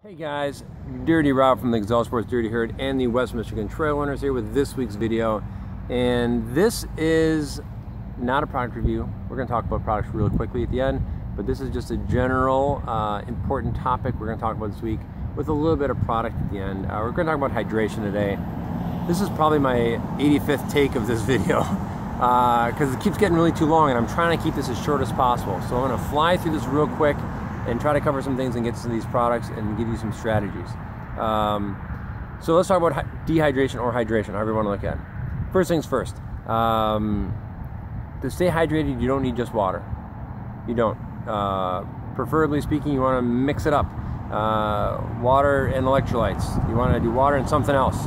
Hey guys, Dirty Rob from the Gazelle Sports Dirty Herd and the West Michigan Trail Runners here with this week's video. And this is not a product review. We're going to talk about products real quickly at the end, but this is just a general important topic we're going to talk about this week with a little bit of product at the end. We're going to talk about hydration today. This is probably my 85th take of this video because it keeps getting really too long and I'm trying to keep this as short as possible. So I'm going to fly through this real quick and try to cover some things and get to these products and give you some strategies. So let's talk about dehydration or hydration, however you want to look at it. First things first, to stay hydrated, you don't need just water. You don't. Preferably speaking, you want to mix it up. Water and electrolytes. You want to do water and something else.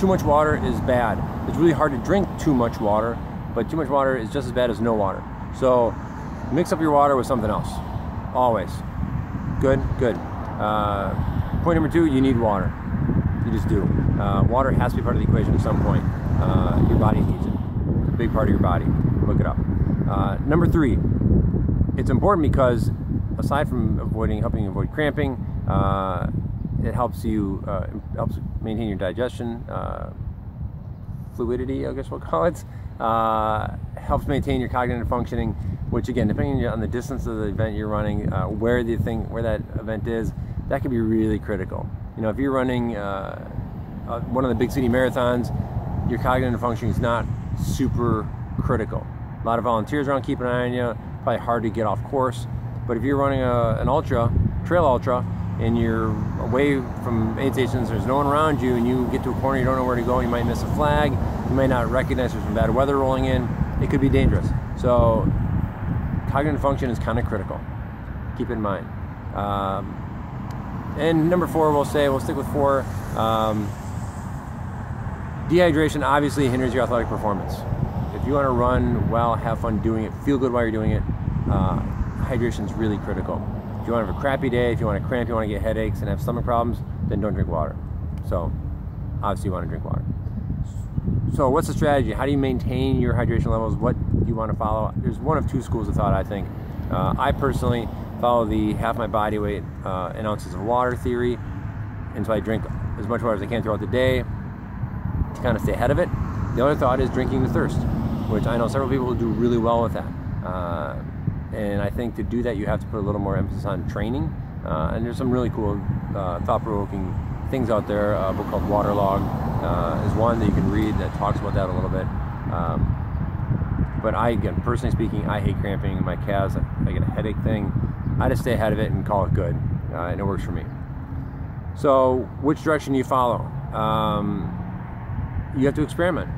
Too much water is bad. It's really hard to drink too much water, but too much water is just as bad as no water. So mix up your water with something else. Always. Good, good. Point number two, you need water. You just do. Water has to be part of the equation at some point. Your body needs it. It's a big part of your body. Look it up. Number three, it's important because aside from helping you avoid cramping, it helps you helps maintain your digestion, fluidity, I guess we'll call it. Helps maintain your cognitive functioning, which again, depending on the distance of the event you're running, where that event is, that can be really critical. You know, if you're running one of the big city marathons, your cognitive functioning is not super critical. A lot of volunteers around keeping an eye on you, probably hard to get off course. But if you're running an ultra, trail ultra, and you're away from aid stations, there's no one around you, and you get to a corner, you don't know where to go, you might miss a flag, you might not recognize there's some bad weather rolling in, it could be dangerous. So cognitive function is kind of critical. Keep it in mind. And number four, we'll stick with four. Dehydration obviously hinders your athletic performance. If you want to run well, have fun doing it, feel good while you're doing it, hydration is really critical. If you want to have a crappy day, if you want to cramp, you want to get headaches and have stomach problems, then don't drink water. So obviously you want to drink water. So what's the strategy? How do you maintain your hydration levels? What do you want to follow? There's one of two schools of thought, I think. I personally follow the half my body weight in ounces of water theory. And so I drink as much water as I can throughout the day to kind of stay ahead of it. The other thought is drinking to thirst, which I know several people will do really well with that. And I think to do that, you have to put a little more emphasis on training. And there's some really cool, thought-provoking things out there. A book called Waterlog is one that you can read that talks about that a little bit. But again, personally speaking, I hate cramping in my calves. I get a headache thing. I just stay ahead of it and call it good, and it works for me. So, which direction do you follow? You have to experiment.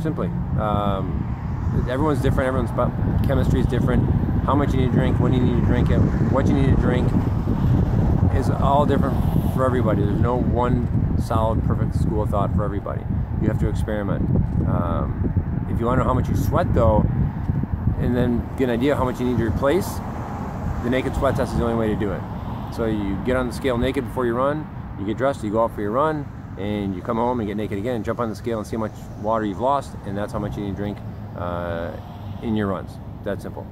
Simply. Everyone's different. Everyone's chemistry is different. How much you need to drink, when you need to drink it, what you need to drink is all different for everybody. There's no one solid, perfect school of thought for everybody. You have to experiment. If you want to know how much you sweat, though, and then get an idea of how much you need to replace, the naked sweat test is the only way to do it. So you get on the scale naked before you run, you get dressed, you go out for your run, and you come home and get naked again and jump on the scale and see how much water you've lost, and that's how much you need to drink in your runs. That simple.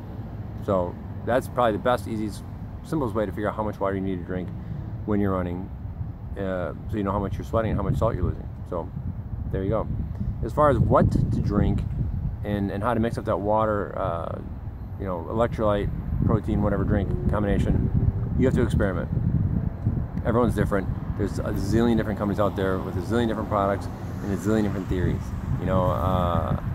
So that's probably the best, easiest, simplest way to figure out how much water you need to drink when you're running, so you know how much you're sweating and how much salt you're losing. So there you go. As far as what to drink and how to mix up that water, electrolyte, protein, whatever drink combination, you have to experiment. Everyone's different. There's a zillion different companies out there with a zillion different products and a zillion different theories. You know,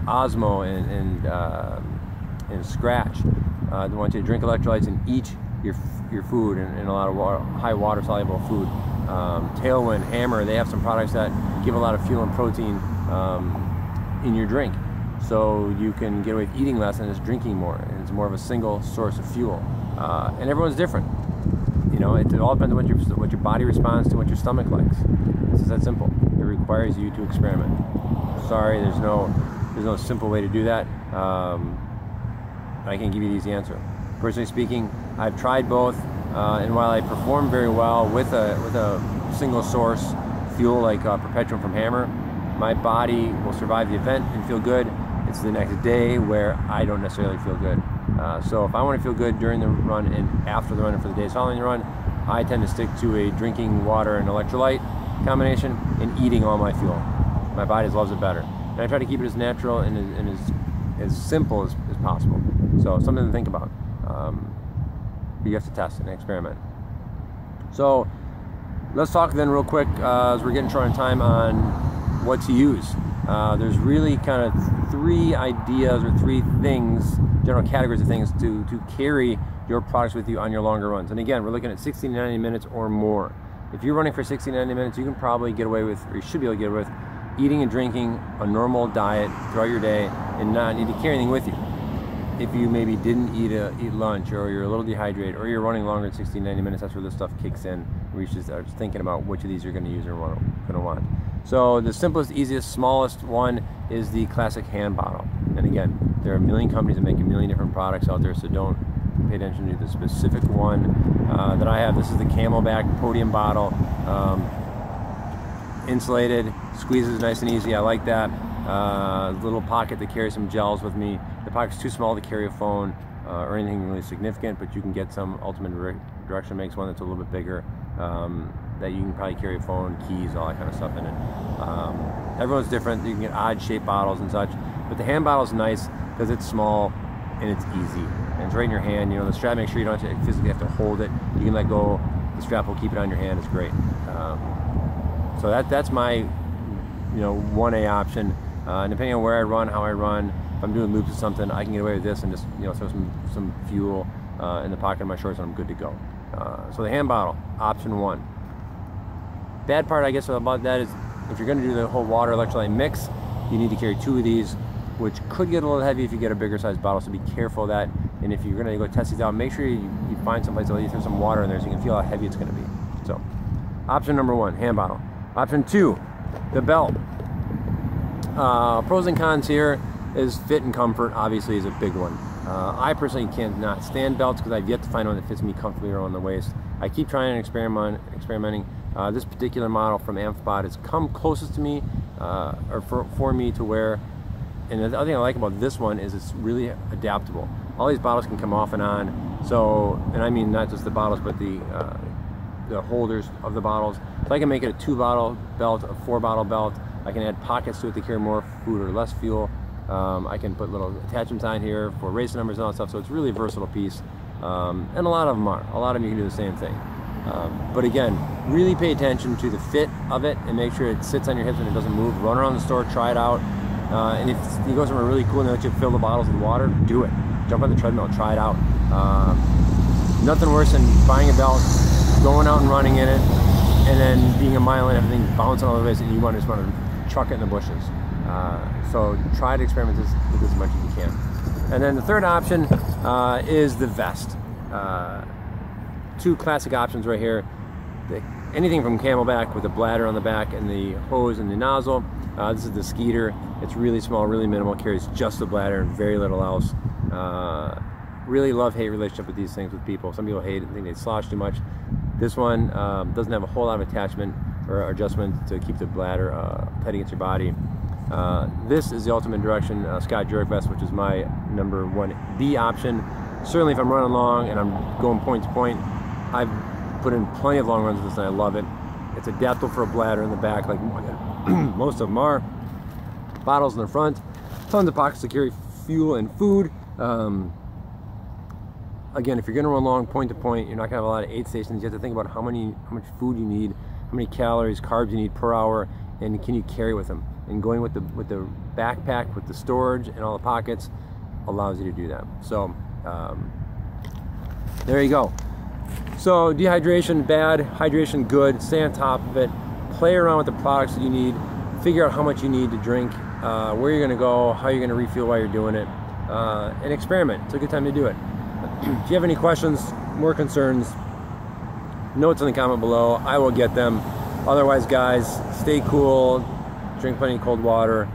Osmo and Scratch, they want you to drink electrolytes and eat your food and a lot of high water soluble food. Tailwind, Hammer, they have some products that give a lot of fuel and protein in your drink, so you can get away with eating less and just drinking more, and it's more of a single source of fuel. And everyone's different. You know, it all depends on what your body responds to, what your stomach likes. It's that simple. It requires you to experiment. Sorry, there's no simple way to do that. I can't give you the easy answer. Personally speaking, I've tried both, and while I perform very well with a single source fuel like Perpetuum from Hammer, my body will survive the event and feel good. It's the next day where I don't necessarily feel good. So if I want to feel good during the run and after the run and for the days following the run, I tend to stick to a drinking water and electrolyte combination and eating all my fuel. My body loves it better. And I try to keep it as natural and as simple as possible. So something to think about. You have to test and experiment. So let's talk then real quick as we're getting short on time on what to use. There's really kind of 3 ideas or 3 things, general categories of things to carry your products with you on your longer runs. And again, we're looking at 60 to 90 minutes or more. If you're running for 60 to 90 minutes, you can probably get away with, or you should be able to get away with, eating and drinking a normal diet throughout your day and not need to carry anything with you. If you maybe didn't eat lunch, or you're a little dehydrated, or you're running longer than 60 to 90 minutes, that's where this stuff kicks in. We should start thinking about which of these you're going to use or going to want. So the simplest, easiest, smallest one is the classic hand bottle. And again, there are a million companies that make a million different products out there, so don't pay attention to the specific one that I have. This is the Camelback Podium bottle. Insulated, squeezes nice and easy. I like that. Little pocket to carry some gels with me. The pocket's too small to carry a phone or anything really significant, but you can get some. Ultimate Direction makes one that's a little bit bigger that you can probably carry a phone, keys, all that kind of stuff in it. Everyone's different. You can get odd shaped bottles and such, but the hand bottle is nice because it's small and it's easy and it's right in your hand. You know, the strap makes sure you don't have to physically have to hold it. You can let go. The strap will keep it on your hand. It's great. So that's my 1A option. Depending on where I run, how I run, if I'm doing loops or something, I can get away with this and just throw some fuel in the pocket of my shorts and I'm good to go. So the hand bottle, option 1. Bad part, I guess, about that is if you're going to do the whole water electrolyte mix, you need to carry 2 of these, which could get a little heavy if you get a bigger size bottle. So be careful of that. And if you're going to go test these out, make sure you find someplace to let you throw some water in there so you can feel how heavy it's going to be. So option number 1, hand bottle. Option 2, the belt. Pros and cons here is fit and comfort, obviously, is a big one. I personally cannot stand belts because I've yet to find one that fits me comfortably around the waist. I keep trying and experimenting. This particular model from Amphbot has come closest to me, or for me to wear. And the other thing I like about this one is it's really adaptable. All these bottles can come off and on. So, and I mean not just the bottles, but the holders of the bottles. So I can make it a 2-bottle belt, a 4-bottle belt. I can add pockets to it to carry more food or less fuel. I can put little attachments on here for race numbers and all that stuff. So it's really a versatile piece. And a lot of them are. A lot of them you can do the same thing. But again, really pay attention to the fit of it and make sure it sits on your hips and it doesn't move. Run around the store, try it out. And if you go somewhere really cool and they let you fill the bottles with water, do it. Jump on the treadmill, try it out. Nothing worse than buying a belt, going out and running in it, and then being a mile in, everything bouncing all over the place, and you just want to chuck it in the bushes. So try to experiment with this as much as you can. And then the third option is the vest. 2 classic options right here. Anything from Camelback with the bladder on the back and the hose and the nozzle. This is the Skeeter. It's really small, really minimal, carries just the bladder and very little else. Really love-hate relationship with these things with people. Some people hate it and think they slosh too much. This one doesn't have a whole lot of attachment or adjustment to keep the bladder tight against your body. This is the Ultimate Direction Scott Jurek vest, which is my number 1B option. Certainly if I'm running long and I'm going point to point, I've put in plenty of long runs with this and I love it. It's adaptable for a bladder in the back, like most of them are. Bottles in the front, tons of pockets to carry fuel and food. Again, if you're going to run long point to point, you're not going to have a lot of aid stations. You have to think about how much food you need, how many calories, carbs you need per hour, and can you carry with them. And going with the backpack, with the storage and all the pockets, allows you to do that. So there you go. So dehydration bad, hydration good. Stay on top of it. Play around with the products that you need. Figure out how much you need to drink, where you're going to go, how you're going to refuel while you're doing it, and experiment. It's a good time to do it. If you have any questions, more concerns, notes in the comment below. I will get them. Otherwise, guys, stay cool, drink plenty of cold water,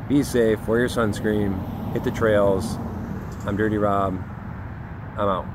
be safe, wear your sunscreen, hit the trails. I'm Dirty Rob. I'm out.